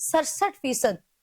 67%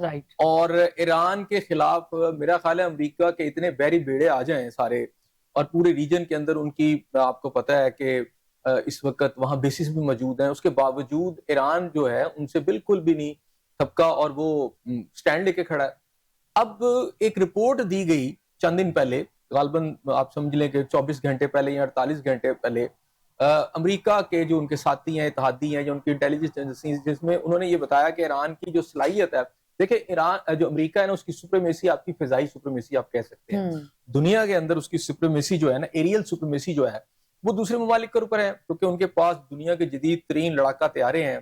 right. اور ایران کے خلاف میرا خیال ہے امریکہ کے اتنے بحری بیڑے آ جائیں سارے، اور پورے ریجن کے اندر ان کی آپ کو پتہ ہے کہ اس وقت وہاں بیسز بھی موجود ہیں، اس کے باوجود ایران جو ہے ان سے بالکل بھی نہیں تھپکا اور وہ سٹینڈ لے کے کھڑا ہے. اب ایک رپورٹ دی گئی چند دن پہلے، غالباً آپ سمجھ لیں کہ 24 گھنٹے پہلے یا 48 گھنٹے پہلے، امریکہ کے جو ان کے ساتھی ہیں، اتحادی ہیں، جو ان کی انٹیلیجنس ایجنسیز، جس میں انہوں نے یہ بتایا کہ ایران کی جو صلاحیت ہے، دیکھیں ایران جو امریکہ ہے نا، اس کی سپریمیسی آپ کی فضائی سپریمیسی آپ کہہ سکتے ہیں. دنیا کے اندر اس کی سپریمیسی جو ہے نا، ایریل سپریمیسی جو ہے وہ دوسرے ممالک کے اوپر ہے، کیونکہ ان کے پاس دنیا کے جدید ترین لڑاکا طیارے ہیں،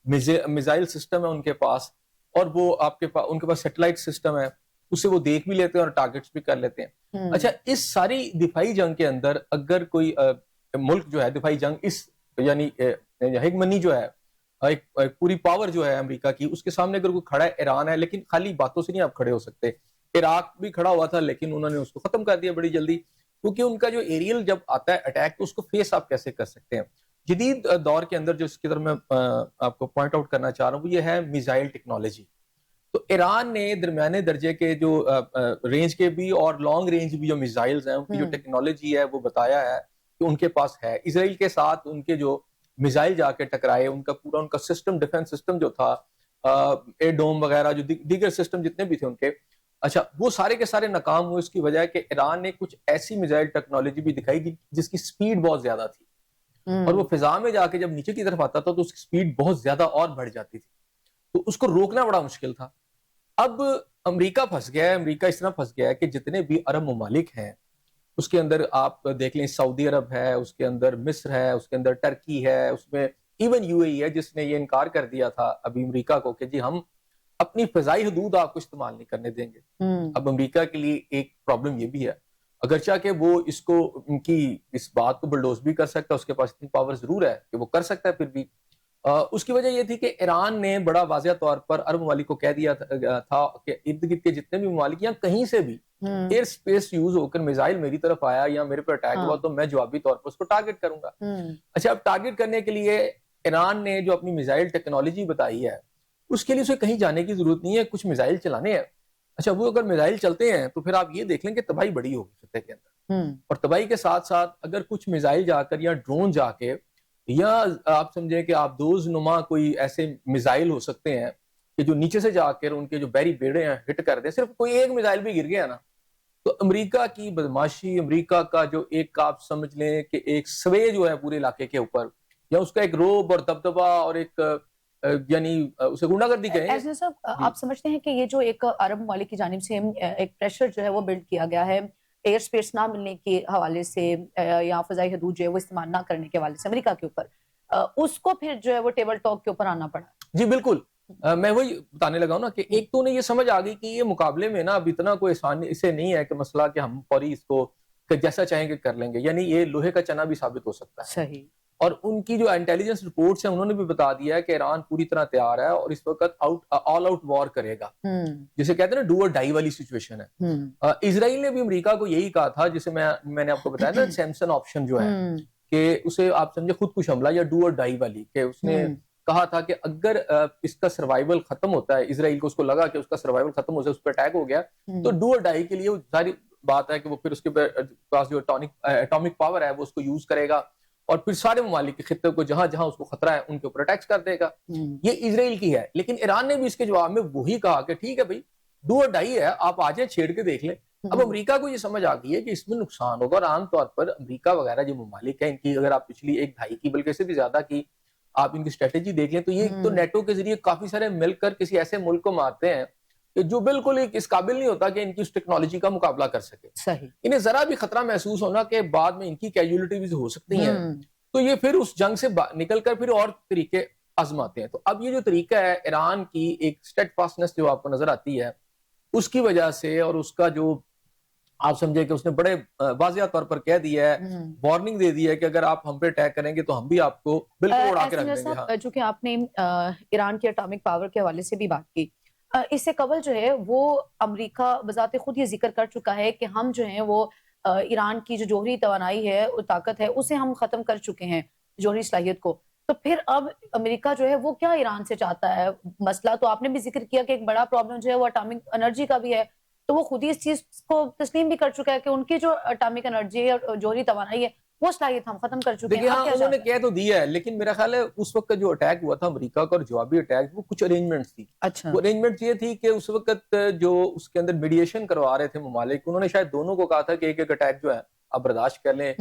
میزائل سسٹم ہے ان کے پاس، اور وہ آپ کے پاس ان کے پاس سیٹلائٹ سسٹم ہے، اس سے وہ دیکھ بھی لیتے ہیں اور ٹارگٹس بھی کر لیتے ہیں. اچھا، اس ساری دفاعی جنگ کے اندر اگر کوئی ملک جو ہے دفاعی جنگ اس یعنی ہیگمنی جو ہے، ایک پوری پاور جو ہے امریکہ کی، اس کے سامنے اگر کوئی کھڑا ہے ایران ہے، لیکن خالی باتوں سے نہیں آپ کھڑے ہو سکتے. عراق بھی کھڑا ہوا تھا لیکن انہوں نے اس کو ختم کر دیا بڑی جلدی، کیونکہ ان کا جو ایریل جب آتا ہے اٹیک تو اس کو فیس آپ کیسے کر سکتے ہیں. جدید دور کے اندر جو اس کی طرف میں آپ کو پوائنٹ آؤٹ کرنا چاہ رہا ہوں وہ یہ ہے میزائل ٹیکنالوجی. تو ایران نے درمیانے درجے کے جو رینج کے بھی اور لانگ رینج بھی جو میزائلز ہیں ان کی جو ٹیکنالوجی ہے وہ بتایا ہے کہ ان کے پاس ہے. اسرائیل کے ساتھ ان کے جو میزائل جا کے ٹکرائے، ان کا پورا ان کا سسٹم، ڈیفنس سسٹم جو تھا، ایر ڈوم وغیرہ جو دیگر سسٹم جتنے بھی تھے ان کے، اچھا وہ سارے کے سارے ناکام ہوئے. اس کی وجہ ہے کہ ایران نے کچھ ایسی میزائل ٹیکنالوجی بھی دکھائی جس کی سپیڈ بہت زیادہ تھی، اور وہ فضا میں جا کے جب نیچے کی طرف آتا تھا تو اس کی سپیڈ بہت زیادہ اور بڑھ جاتی تھی، تو اس کو روکنا بڑا مشکل تھا. اب امریکہ پھنس گیا ہے. امریکہ اس طرح پھنس گیا ہے کہ جتنے بھی عرب ممالک ہیں اس کے اندر آپ دیکھ لیں، سعودی عرب ہے، اس کے اندر مصر ہے، اس کے اندر ٹرکی ہے، اس میں ایون یو اے ای ہے جس نے یہ انکار کر دیا تھا ابھی امریکہ کو کہ جی ہم اپنی فضائی حدود آپ کو استعمال نہیں کرنے دیں گے. اب امریکہ کے لیے ایک پرابلم یہ بھی ہے، اگرچہ کہ وہ اس کو ان کی اس بات کو بلڈوز بھی کر سکتا ہے، اس کے پاس اتنی پاور ضرور ہے کہ وہ کر سکتا ہے، پھر بھی اس کی وجہ یہ تھی کہ ایران نے بڑا واضح طور پر عرب ممالک کو کہہ دیا تھا کہ ارد گرد کے جتنے بھی ممالک یا کہیں سے بھی ایئر سپیس یوز ہو کر میزائل میری طرف آیا یا میرے پر اٹیک ہوا تو میں جوابی طور پر اس کو ٹارگٹ کروں گا. اچھا، اب ٹارگٹ کرنے کے لیے ایران نے جو اپنی میزائل ٹیکنالوجی بتائی ہے اس کے لیے اسے کہیں جانے کی ضرورت نہیں ہے، کچھ میزائل چلانے ہیں. اچھا، وہ اگر میزائل چلتے ہیں تو پھر آپ یہ دیکھ لیں کہ تباہی بڑی ہوگی خطے کے اندر، اور تباہی کے ساتھ ساتھ اگر کچھ میزائل جا کر یا ڈرون جا کے یا آپ سمجھیں کہ آپ دوز نما کوئی ایسے میزائل ہو سکتے ہیں کہ جو نیچے سے جا کر ان کے جو بحری بیڑے ہیں ہٹ کر دیں، صرف کوئی ایک میزائل بھی گر گیا نا تو امریکہ کی بدماشی، امریکہ کا جو ایک آپ سمجھ لیں کہ ایک سوے جو ہے پورے علاقے کے اوپر، یا اس کا ایک روب اور دبدبا اور ایک یعنی اسے گنڈا گردی کہیں. صاحب، آپ سمجھتے ہیں کہ یہ جو ایک عرب ممالک کی جانب سے ایک پریشر جو ہے وہ بلڈ کیا گیا ہے ایئر سپیس نہ ملنے کے حوالے سے یا فضائی حدود جو ہے وہ استعمال نہ کرنے کے حوالے سے امریکہ کے اوپر، اس کو پھر جو ہے وہ ٹیبل ٹاک کے اوپر آنا پڑا؟ جی بالکل، میں وہی بتانے لگا ہوں نا کہ ایک تو انہیں یہ سمجھ آ گئی کہ یہ مقابلے میں نا اب اتنا کوئی آسان اسے نہیں ہے کہ مسئلہ کہ ہم فوری اس کو جیسا چاہیں گے کر لیں گے، یعنی یہ لوہے کا چنا بھی ثابت ہو سکتا ہے. صحیح. اور ان کی جو انٹیلیجنس رپورٹس ہیں انہوں نے بھی بتا دیا ہے کہ ایران پوری طرح تیار ہے اور اس وقت آل آؤٹ وار کرے گا، جسے کہتے ہیں نا ڈو اور ڈائی والی سچویشن ہے. اسرائیل نے بھی امریکہ کو یہی کہا تھا، جسے میں نے آپ کو بتایا نا سیمسن آپشن جو ہے کہ اسے آپ سمجھے خودکش حملہ یا ڈو اور ڈائی والی، کہ اس نے کہا تھا کہ اگر اس کا سروائیول ختم ہوتا ہے، اسرائیل کو اس کو لگا کہ اس کا سروائیول ختم ہو جائے، اس پہ اٹیک ہو گیا تو ڈو اور ڈائی کے لیے وہ ساری بات ہے کہ وہ پھر اس کے پاس جو اٹامک پاور ہے وہ اس کو یوز کرے گا اور پھر سارے ممالک کے خطے کو جہاں جہاں اس کو خطرہ ہے ان کے اوپر اٹیکس کر دے گا. یہ اسرائیل کی ہے. لیکن ایران نے بھی اس کے جواب میں وہی کہا کہ ٹھیک ہے بھائی ڈو اور ڈائی ہے، آپ آ جائیں چھیڑ کے دیکھ لیں. اب امریکہ کو یہ سمجھ آ گئی ہے کہ اس میں نقصان ہوگا، اور عام طور پر امریکہ وغیرہ جو ممالک ہیں ان کی اگر آپ پچھلی ایک دہائی کی بلکہ سے بھی زیادہ کی آپ ان کی اسٹریٹجی دیکھ لیں تو یہ تو نیٹو کے ذریعے کافی سارے مل کر کسی ایسے ملک کو مارتے ہیں کہ جو بالکل اس قابل نہیں ہوتا کہ ان کی اس ٹیکنالوجی کا مقابلہ کر سکے. صحیح. انہیں ذرا بھی خطرہ محسوس ہونا کہ بعد میں ان کی کیجولیٹیز ہو سکتی ہیں تو یہ پھر اس جنگ سے نکل کر پھر اور طریقے آزماتے ہیں. تو اب یہ جو طریقہ ہے ایران کی ایک اسٹیڈ فاسٹنس جو آپ کو نظر آتی ہے اس کی وجہ سے، اور اس کا جو آپ سمجھے کہ اس نے بڑے واضح طور پر کہہ دیا ہے، وارننگ دے دی ہے کہ اگر آپ ہم پہ اٹیک کریں گے تو ہم بھی آپ کو بالکل اڑا کے رکھ دیں گے. چونکہ آپ نے ایران کی اٹامک پاور کے حوالے سے بھی بات کی، اس سے قبل جو ہے وہ امریکہ بذات خود یہ ذکر کر چکا ہے کہ ہم جو ہیں وہ ایران کی جو جوہری توانائی ہے، طاقت ہے، اسے ہم ختم کر چکے ہیں، جوہری صلاحیت کو. تو پھر اب امریکہ جو ہے وہ کیا ایران سے چاہتا ہے؟ مسئلہ تو آپ نے بھی ذکر کیا کہ ایک بڑا پرابلم جو ہے وہ اٹامک انرجی کا بھی ہے، تو وہ خود ہی اس چیز کو تسلیم بھی کر چکا ہے کہ ان کی جو اٹامک انرجی ہے اور جوہری توانائی ہے وہ صلاحیت ہم ختم کر چکے ہیں. دیکھیے اب ہاں کیا انہوں نے چاہتے ہیں؟ کہہ تو دیا ہے، لیکن میرا خیال ہے اس وقت جو اٹیک ہوا تھا امریکہ کا اور جوابی اٹیک، وہ کچھ ارینجمنٹس تھی. اچھا. وہ ارینجمنٹ یہ تھی کہ اس وقت جو اس کے اندر میڈیشن کروا رہے تھے ممالک، انہوں نے شاید دونوں کو کہا تھا کہ ایک ایک اٹیک جو ہے آپ برداشت کر لیں.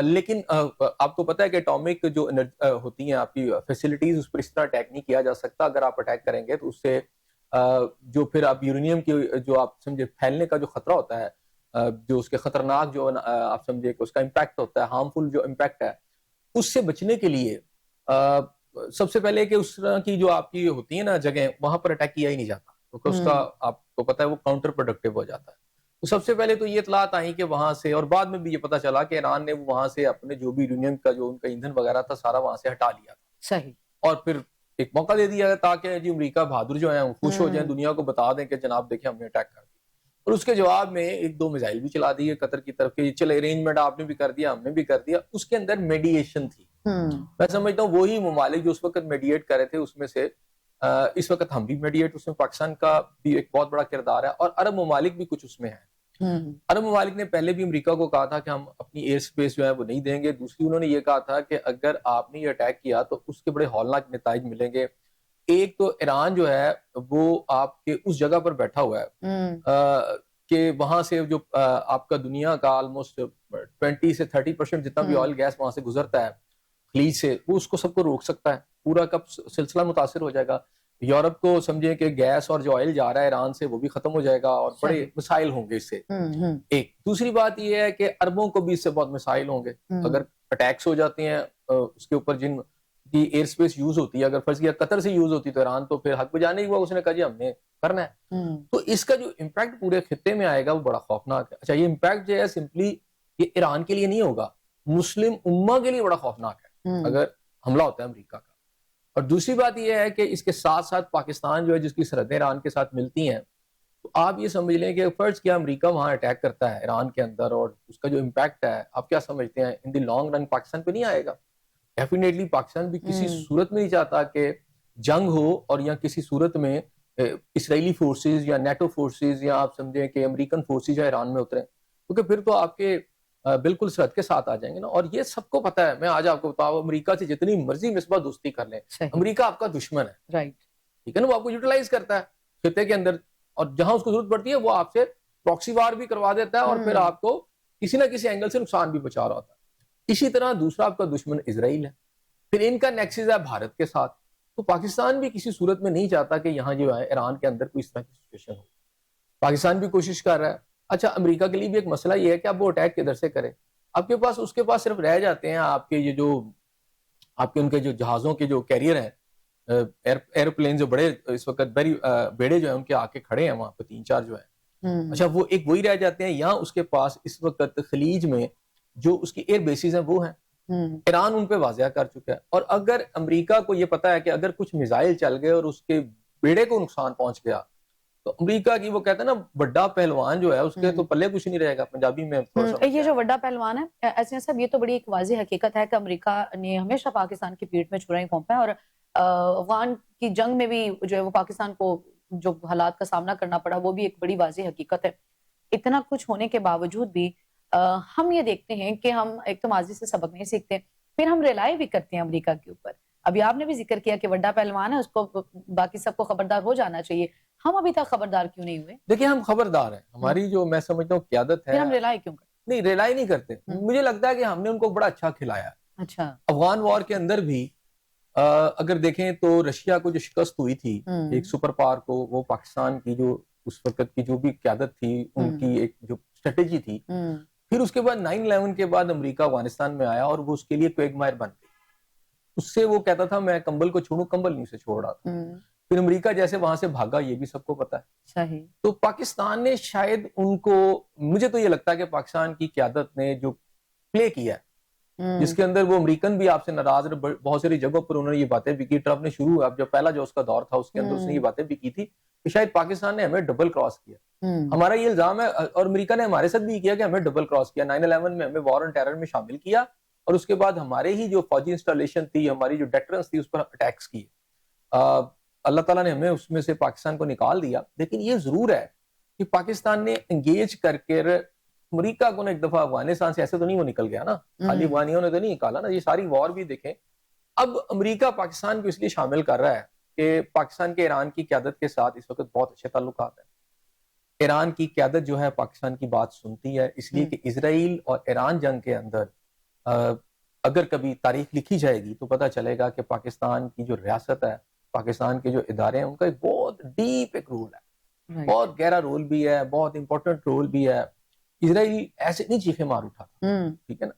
لیکن آپ کو پتہ ہے کہ اٹامک جو ہوتی ہیں آپ کی فیسلٹیز، اس پر اس طرح اٹیک نہیں کیا جا سکتا. اگر آپ اٹیک کریں گے تو اس سے جو پھر آپ یورینیم کی جو آپ سمجھے پھیلنے کا جو خطرہ ہوتا ہے، جو اس کے خطرناک جو آپ سمجھے کہ اس کا امپیکٹ ہوتا ہے، ہارمفل جو امپیکٹ ہے، اس سے بچنے کے لیے سب سے پہلے کہ اس طرح کی جو آپ کی ہوتی ہے نا جگہیں، وہاں پر اٹیک کیا ہی نہیں جاتا، کیونکہ اس کا آپ کو پتہ ہے وہ کاؤنٹر پروڈکٹیو ہو جاتا ہے. تو سب سے پہلے تو یہ اطلاعات آئیں کہ وہاں سے، اور بعد میں بھی یہ پتا چلا کہ ایران نے وہاں سے اپنے جو بھی یورینیم کا جو ان کا ایندھن وغیرہ تھا سارا وہاں سے ہٹا لیا تھا. صحیح. اور پھر ایک موقع دے دیا تاکہ جی امریکہ بہادر جو ہیں وہ خوش ہو جائیں، دنیا کو بتا دیں کہ جناب دیکھیں ہم نے اٹیک کر دیا. اور اس کے جواب میں ایک دو میزائل بھی چلا دیے قطر کی طرف کہ چلے ارینجمنٹ آپ نے بھی کر دیا، ہم نے بھی کر دیا. اس کے اندر میڈیشن تھی. میں سمجھتا ہوں وہی ممالک جو اس وقت میڈیٹ کر رہے تھے اس میں سے اس وقت ہم بھی میڈیٹ، اس میں پاکستان کا بھی ایک بہت بڑا کردار ہے، اور عرب ممالک بھی کچھ اس میں ہیں. عرب ممالک نے پہلے بھی امریکہ کو کہا تھا کہ ہم اپنی ایئر سپیس جو ہے وہ نہیں دیں گے. دوسری انہوں نے یہ کہا تھا کہ اگر آپ نے یہ اٹیک کیا تو اس کے بڑے ہولناک نتائج ملیں گے. ایک تو ایران جو ہے وہ آپ کے اس جگہ پر بیٹھا ہوا ہے کہ وہاں سے جو آپ کا دنیا کا آلموسٹ 20 سے 30% جتنا بھی آئل گیس وہاں سے گزرتا ہے خلیج سے، وہ اس کو سب کو روک سکتا ہے. پورا کا سلسلہ متاثر ہو جائے گا. یورپ کو سمجھیں کہ گیس اور جو آئل جا رہا ہے ایران سے وہ بھی ختم ہو جائے گا، اور بڑے مسائل ہوں گے اس سے. ایک دوسری بات یہ ہے کہ عربوں کو بھی اس سے بہت مسائل ہوں گے اگر اٹیکس ہو جاتے ہیں اس کے اوپر جن کی ایئر سپیس یوز ہوتی ہے. اگر فرض کیا قطر سے یوز ہوتی تو ایران تو پھر حق بجانے ہی ہوا، اس نے کہا جی ہم نے کرنا ہے. تو اس کا جو امپیکٹ پورے خطے میں آئے گا وہ بڑا خوفناک ہے. اچھا یہ امپیکٹ جو ہے سمپلی یہ ایران کے لیے نہیں ہوگا، مسلم امہ کے لیے بڑا خوفناک ہے اگر حملہ ہوتا ہے امریکہ کا. اور دوسری بات یہ ہے کہ اس کے ساتھ ساتھ پاکستان جو ہے جس کی سرحدیں ایران کے ساتھ ملتی ہیں، تو آپ یہ سمجھ لیں کہ فرض کیا امریکہ وہاں اٹیک کرتا ہے ایران کے اندر، اور اس کا جو امپیکٹ ہے آپ کیا سمجھتے ہیں ان دی لانگ رن پاکستان پہ نہیں آئے گا؟ ڈیفینیٹلی پاکستان بھی کسی صورت میں نہیں چاہتا کہ جنگ ہو اور یا کسی صورت میں اسرائیلی فورسز یا نیٹو فورسز یا آپ سمجھیں کہ امریکن فورسز جو ایران میں اتریں، کیونکہ پھر تو آپ کے بالکل سرحد کے ساتھ آ جائیں گے نا. اور یہ سب کو پتا ہے. میں آج آپ کو بتاؤں امریکہ سے جتنی مرضی مصباح دوستی کر لیں، امریکہ آپ کا دشمن ہے. رائٹ، ٹھیک ہے نا. وہ آپ کو یوٹیلائز کرتا ہے خطے کے اندر، اور جہاں اس کو ضرورت پڑتی ہے وہ آپ سے پراکسی وار بھی کروا دیتا ہے، اور پھر آپ کو کسی نہ کسی اینگل سے نقصان بھی پہنچا رہا ہوتا ہے. اسی طرح دوسرا آپ کا دشمن اسرائیل ہے، پھر ان کا نیکسس ہے بھارت کے ساتھ. تو پاکستان بھی کسی صورت میں نہیں چاہتا کہ یہاں جو ہے ایران کے اندر کوئی اس طرح کی سچویشن ہو. پاکستان بھی کوشش کر رہا ہے. اچھا امریکہ کے لیے بھی ایک مسئلہ یہ ہے کہ اب وہ اٹیک کدھر سے کرے. آپ کے پاس اس کے پاس صرف رہ جاتے ہیں آپ کے یہ جو آپ کے ان کے جو جہازوں کے جو کیریئر ہیں، ایئرپلین جو بڑے اس وقت بیڑے جو ہیں ان کے آ کے کھڑے ہیں وہاں پہ 3-4 جو ہیں. اچھا وہ ایک وہی رہ جاتے ہیں، یا اس کے پاس اس وقت خلیج میں جو اس کی ایئر بیسز ہیں وہ ہیں. ایران ان پہ واضح کر چکا ہے. اور اگر امریکہ کو یہ پتا ہے کہ اگر کچھ میزائل چل گئے اور اس کے بیڑے کو نقصان پہنچ گیا تو امریکہ کی وہ کہتے ہیں نا بڑا پہلوان جو ہے اس کے تو پلے کچھ نہیں رہے گا. پنجابی میں یہ جو بڑا پہلوان ہے ایسے صاحب، یہ تو بڑی ایک واضح حقیقت ہے کہ امریکہ نے ہمیشہ پاکستان کی پیٹھ میں چھرائیں گھونپا ہے، اور افغان کی جنگ میں بھی جو ہے وہ پاکستان کو جو حالات کا سامنا کرنا پڑا وہ بھی ایک بڑی واضح حقیقت ہے. اتنا کچھ ہونے کے باوجود بھی ہم یہ دیکھتے ہیں کہ ہم ایک تو ماضی سے سبق نہیں سیکھتے، پھر ہم ریلائی بھی کرتے ہیں امریکہ کے اوپر. ابھی آپ نے بھی ذکر کیا کہ بڑا پہلوان ہے، اس کو باقی سب کو خبردار ہو جانا چاہیے. ہم ابھی تک خبردار کیوں نہیں ہوئے؟ دیکھیں ہم خبردار ہیں، ہماری جو میں سمجھتا ہوں قیادت ہے. پھر ہم ریلائی کیوں کرتے؟ نہیں ریلائی نہیں کرتے. مجھے لگتا ہے کہ ہم نے ان کو بڑا اچھا کھلایا. اچھا افغان وار کے اندر بھی اگر دیکھیں تو رشیا کو جو شکست ہوئی تھی ایک سپر پاور کو، وہ پاکستان کی جو اس وقت کی جو بھی قیادت تھی ان کی ایک جو اسٹریٹجی تھی. پھر اس کے بعد 9/11 کے بعد امریکہ افغانستان میں آیا اور وہ اس کے لیے کویگمائر بن گئی. اس سے وہ کہتا تھا میں کمبل کو چھوڑوں، کمبل نہیں سے چھوڑ رہا تھا. پھر امریکہ جیسے وہاں سے بھاگا یہ بھی سب کو پتا ہے. صحیح. تو پاکستان نے شاید ان کو، مجھے تو یہ لگتا ہے کہ پاکستان کی قیادت نے جو پلے کیا ہے جس کے اندر وہ امریکن بھی آپ سے ناراض رہے، بہت ساری جگہوں پر انہوں نے یہ باتیں بھی کی. ٹرمپ نے شروع اب جو پہلا جو اس کا دور تھا اس کے اندر اس نے یہ باتیں بھی کی تھی کہ شاید پاکستان نے ہمیں ڈبل کراس کیا. ہمارا یہ الزام ہے، اور امریکہ نے ہمارے ساتھ بھی کیا کہ ہمیں ڈبل کراس کیا. 9/11 میں ہمیں وار آن ٹیرر میں شامل کیا اور اس کے بعد ہمارے ہی جو فوجی انسٹالیشن تھی, ہماری جو ڈیٹرنس تھی, اس پر اٹیکس کیے. اللہ تعالیٰ نے ہمیں اس میں سے پاکستان کو نکال دیا. لیکن یہ ضرور ہے کہ پاکستان نے انگیج کر کے امریکہ کو ایک دفعہ افغانستان سے ایسے تو نہیں وہ نکل گیا نا, خالی افغانیوں نے تو نہیں نکالا نا, یہ ساری وار بھی دیکھیں. اب امریکہ پاکستان کو اس لیے شامل کر رہا ہے کہ پاکستان کے ایران کی قیادت کے ساتھ اس وقت بہت اچھے تعلقات ہیں. ایران کی قیادت جو ہے پاکستان کی بات سنتی ہے, اس لیے کہ اسرائیل اور ایران جنگ کے اندر اگر کبھی تاریخ لکھی جائے گی تو پتہ چلے گا کہ پاکستان کی جو ریاست ہے, پاکستان کے جو ادارے ہیں, ان کا ایک بہت ڈیپ ایک رول ہے, بہت گہرا رول بھی ہے, بہت امپورٹنٹ رول بھی ہے. اسرائیل ایسے نہیں چیخے مار اٹھا تھا, ٹھیک ہے نا.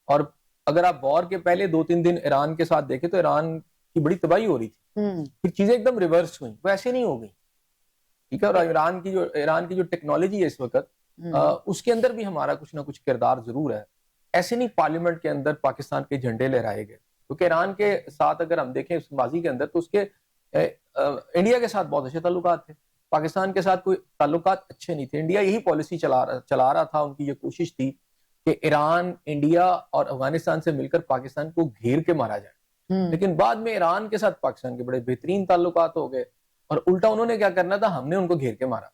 اور اگر آپ وار کے پہلے 2-3 دن ایران کے ساتھ دیکھیں تو ایران کی بڑی تباہی ہو رہی تھی, پھر چیزیں ایک دم ریورس ہوئیں, وہ ایسے نہیں ہو گئی, ٹھیک ہے. اور ایران کی جو ٹیکنالوجی ہے اس وقت, اس کے اندر بھی ہمارا کچھ نہ کچھ کردار ضرور ہے. ایسے نہیں پارلیمنٹ کے اندر پاکستان کے جھنڈے لہرائے گئے, کیونکہ ایران کے ساتھ اگر ہم دیکھیں اس ماضی کے اندر تو اس کے انڈیا کے ساتھ بہت اچھے تعلقات تھے, پاکستان کے ساتھ کوئی تعلقات اچھے نہیں تھے. انڈیا یہی پالیسی چلا رہا تھا, ان کی یہ کوشش تھی کہ ایران, انڈیا اور افغانستان سے مل کر پاکستان کو گھیر کے مارا جائے. لیکن بعد میں ایران کے ساتھ پاکستان کے بڑے بہترین تعلقات ہو گئے, اور الٹا انہوں نے کیا کرنا تھا, ہم نے ان کو گھیر کے مارا.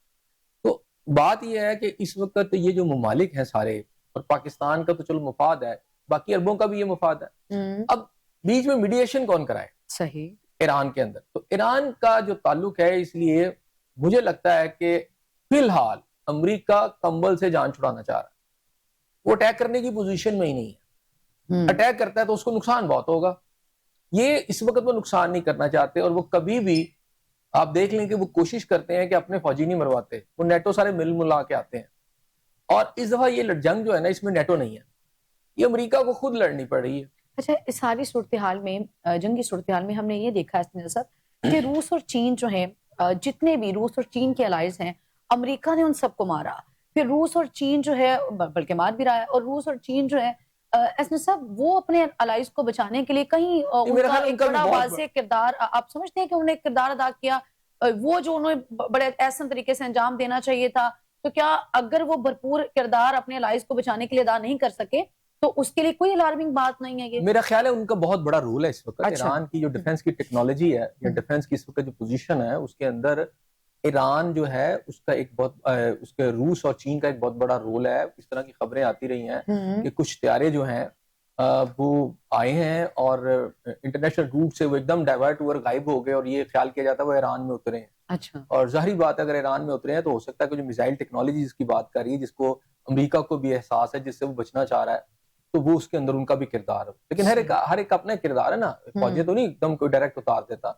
تو بات یہ ہے کہ اس وقت یہ جو ممالک ہیں سارے, اور پاکستان کا تو چلو مفاد ہے, باقی عربوں کا بھی یہ مفاد ہے. اب بیچ میں میڈیشن کون کرائے؟ صحیح, ایران کے اندر. تو ایران کا جو تعلق ہے, اس لیے مجھے لگتا ہے کہ فی الحال امریکہ کمبل سے جان چھڑانا چاہ رہا ہے. وہ اٹیک کرنے کی پوزیشن میں ہی نہیں ہے. اٹیک کرتا ہے تو اس کو نقصان بہت ہوگا. یہ اس وقت وہ نقصان نہیں کرنا چاہتے, اور وہ کبھی بھی آپ دیکھ لیں کہ وہ کوشش کرتے ہیں کہ اپنے فوجی نہیں مرواتے, وہ نیٹو سارے مل ملا کے آتے ہیں. اور اس دفعہ یہ جنگ جو ہے نا, اس میں نیٹو نہیں ہے, یہ امریکہ کو خود لڑنی پڑ رہی ہے. اچھا, اس ساری صورتحال میں, جنگی صورتحال میں ہم نے یہ دیکھا ہے صاحب کہ روس اور چین جو ہیں, جتنے بھی روس اور چین کے الائز ہیں, امریکہ نے ان سب کو مارا. پھر روس اور چین جو ہے, بلکہ مار بھی رہا ہے, اور روس اور چین جو ہے صاحب وہ اپنے الائز کو بچانے کے لیے کہیں ان کا ایک بڑا واضح کردار, آپ سمجھتے ہیں کہ انہوں نے ایک کردار ادا کیا, وہ جو انہوں بڑے احسن طریقے سے انجام دینا چاہیے تھا, تو کیا اگر وہ بھرپور کردار اپنے الائز کو بچانے کے لیے ادا نہیں کر سکے تو اس کے لیے کوئی الارمنگ بات نہیں ہے؟ یہ میرا خیال ہے ان کا بہت بڑا رول ہے اس وقت. ایران کی جو ڈیفنس کی ٹیکنالوجی ہے, یا ڈیفنس کی اس وقت جو پوزیشن ہے, اس کے اندر ایران جو ہے اس کا ایک بہت, اس کے روس اور چین کا ایک بہت بڑا رول ہے. اس طرح کی خبریں آتی رہی ہیں کہ کچھ طیارے جو ہیں وہ آئے ہیں اور انٹرنیشنل روٹ سے وہ ایک دم ڈائیورٹ ہوئے, غائب ہو گئے, اور یہ خیال کیا جاتا ہے وہ ایران میں اترے ہیں. اچھا, اور ظاہری بات ہے اگر ایران میں اترے ہیں تو ہو سکتا ہے کہ جو میزائل ٹیکنالوجی جس کی بات کر رہی ہے, جس کو امریکہ کو بھی احساس ہے, جس سے وہ بچنا چاہ رہا ہے, تو وہ اس کے اندر ان کا بھی کردار ہے. لیکن ہر ایک اپنا کردار ہے نا, فوجی تو نہیں ایک دم کوئی ڈائریکٹ اتار دیتا.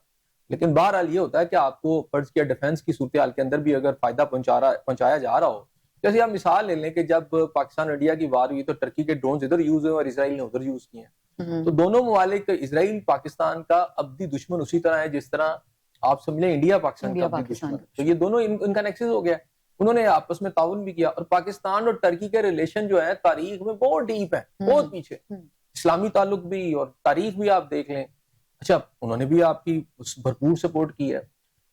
لیکن بہرحال یہ ہوتا ہے کہ آپ کو فرض کیا ڈیفنس کی صورتحال کے اندر بھی اگر فائدہ پہنچایا جا رہا ہو, جیسے آپ مثال لے لیں کہ جب پاکستان انڈیا کی وار ہوئی تو ٹرکی کے ڈرونز ادھر یوز ہوئے اور اسرائیل نے ادھر یوز کیے ہیں. تو دونوں ممالک, اسرائیل پاکستان کا ابدی دشمن اسی طرح ہے جس طرح آپ سمجھ لیں انڈیا پاکستان کا ابدی دشمن. تو یہ دونوں ان کا نیکسس ہو گیا, انہوں نے آپس میں تعاون بھی کیا. اور پاکستان اور ٹرکی کے ریلیشن جو ہے تاریخ میں بہت ڈیپ ہے, بہت پیچھے, اسلامی تعلق بھی اور تاریخ بھی آپ دیکھ لیں. اچھا, انہوں نے بھی آپ کی بھرپور سپورٹ کی ہے.